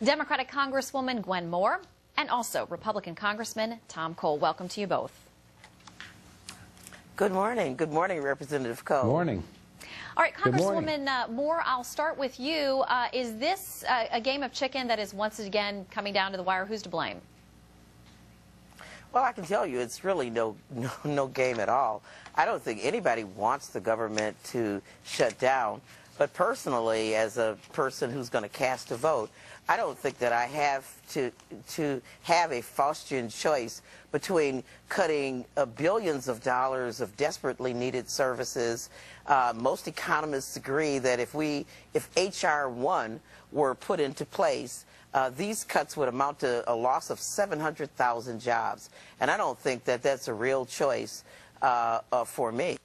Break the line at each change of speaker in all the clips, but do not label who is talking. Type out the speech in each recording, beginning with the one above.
Democratic Congresswoman Gwen Moore, and also Republican Congressman Tom Cole. Welcome to you both.
Good morning. Good morning, Representative Cole.
Good morning.
All right, Congresswoman Moore, I'll start with you. Is this a game of chicken that is once again coming down to the wire? Who's to blame?
Well, I can tell you it's really no game at all. I don't think anybody wants the government to shut down. But personally, as a person who's going to cast a vote, I don't think that I have to have a Faustian choice between cutting billions of dollars of desperately needed services. Most economists agree that if H.R. 1 were put into place, these cuts would amount to a loss of 700,000 jobs. And I don't think that that's a real choice for me.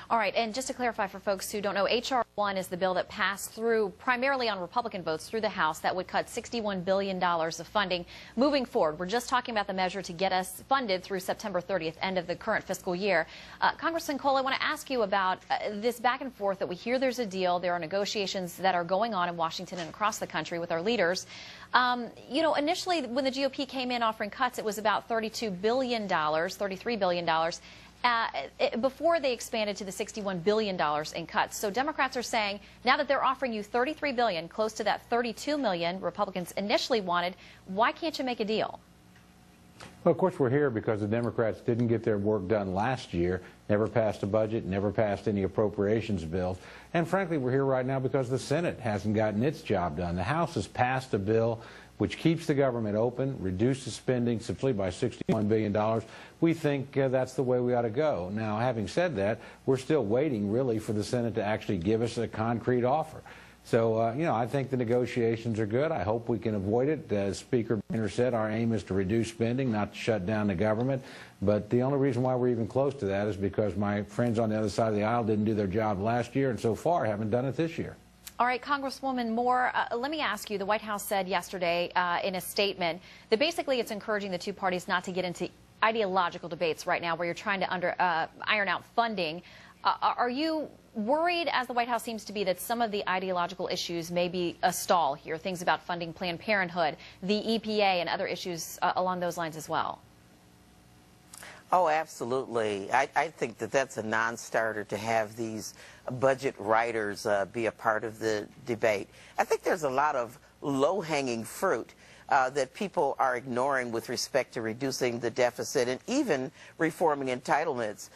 All right, and just to clarify for folks who don't know, H.R. 1 is the bill that passed through primarily on Republican votes through the House that would cut $61 billion of funding moving forward. We're just talking about the measure to get us funded through September 30th, end of the current fiscal year. Congressman Cole, I want to ask you about this back and forth that we hear there's a deal. There are negotiations that are going on in Washington and across the country with our leaders. You know, initially when the GOP came in offering cuts, it was about $32 billion, $33 billion. Before they expanded to the $61 billion in cuts. So Democrats are saying now that they're offering you $33 billion, close to that $32 million Republicans initially wanted, why can't you make a deal?
Well, of course, we're here because the Democrats didn't get their work done last year, never passed a budget, never passed any appropriations bills. And frankly, we're here right now because the Senate hasn't gotten its job done. The House has passed a bill which keeps the government open, reduces spending simply by $61 billion. We think that's the way we ought to go. Now, having said that, we're still waiting, really, for the Senate to actually give us a concrete offer. So, you know, I think the negotiations are good. I hope we can avoid it. As Speaker Boehner said, our aim is to reduce spending, not to shut down the government. But the only reason why we're even close to that is because my friends on the other side of the aisle didn't do their job last year and so far haven't done it this year.
All right, Congresswoman Moore, let me ask you, the White House said yesterday in a statement that basically it's encouraging the two parties not to get into ideological debates right now where you're trying to iron out funding. Are you worried, as the White House seems to be, that some of the ideological issues may be a stall here, things about funding Planned Parenthood, the EPA, and other issues along those lines as well?
Oh, absolutely. I think that that's a non-starter to have these budget writers be a part of the debate. I think there's a lot of low-hanging fruit that people are ignoring with respect to reducing the deficit and even reforming entitlements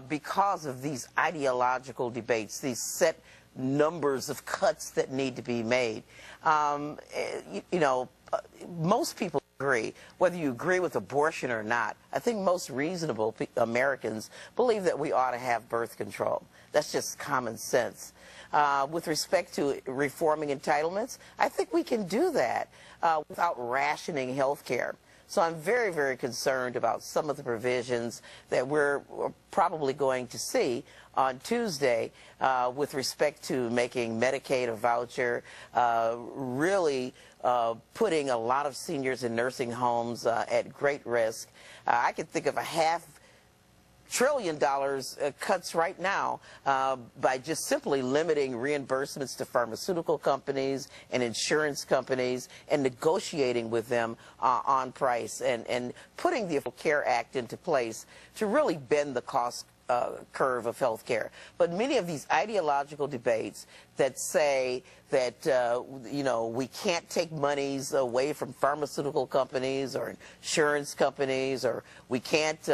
because of these ideological debates, these set numbers of cuts that need to be made. You know, most people agree, whether you agree with abortion or not. I think most reasonable Americans believe that we ought to have birth control. That's just common sense. With respect to reforming entitlements, I think we can do that without rationing health care. So I'm very, very concerned about some of the provisions that we're probably going to see on Tuesday with respect to making Medicaid a voucher, really putting a lot of seniors in nursing homes at great risk. I could think of a $500 billion cuts right now by just simply limiting reimbursements to pharmaceutical companies and insurance companies and negotiating with them on price and putting the Affordable Care Act into place to really bend the cost curve of health care. But many of these ideological debates that say that, you know, we can't take monies away from pharmaceutical companies or insurance companies, or we can't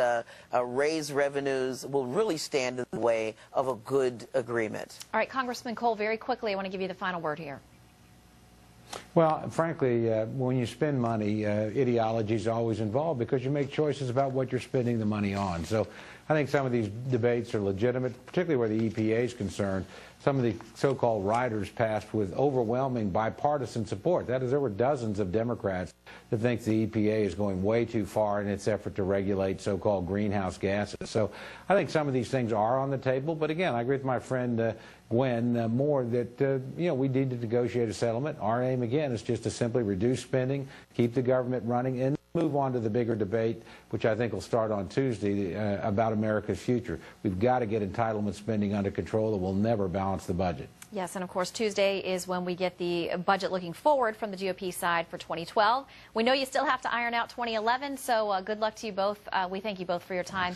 raise revenues, will really stand in the way of a good agreement.
All right, Congressman Cole, very quickly, I want to give you the final word here.
Well, frankly, when you spend money, ideology is always involved because you make choices about what you're spending the money on. So I think some of these debates are legitimate, particularly where the EPA is concerned. Some of the so-called riders passed with overwhelming bipartisan support. That is, there were dozens of Democrats that think the EPA is going way too far in its effort to regulate so-called greenhouse gases. So I think some of these things are on the table. But again, I agree with my friend Gwen Moore that you know, we need to negotiate a settlement. Our aim, again, is just to simply reduce spending, keep the government running in move on to the bigger debate, which I think will start on Tuesday, about America's future. We've got to get entitlement spending under control, or we'll never balance the budget.
Yes, and of course Tuesday is when we get the budget looking forward from the GOP side for 2012. We know you still have to iron out 2011, so good luck to you both. We thank you both for your time.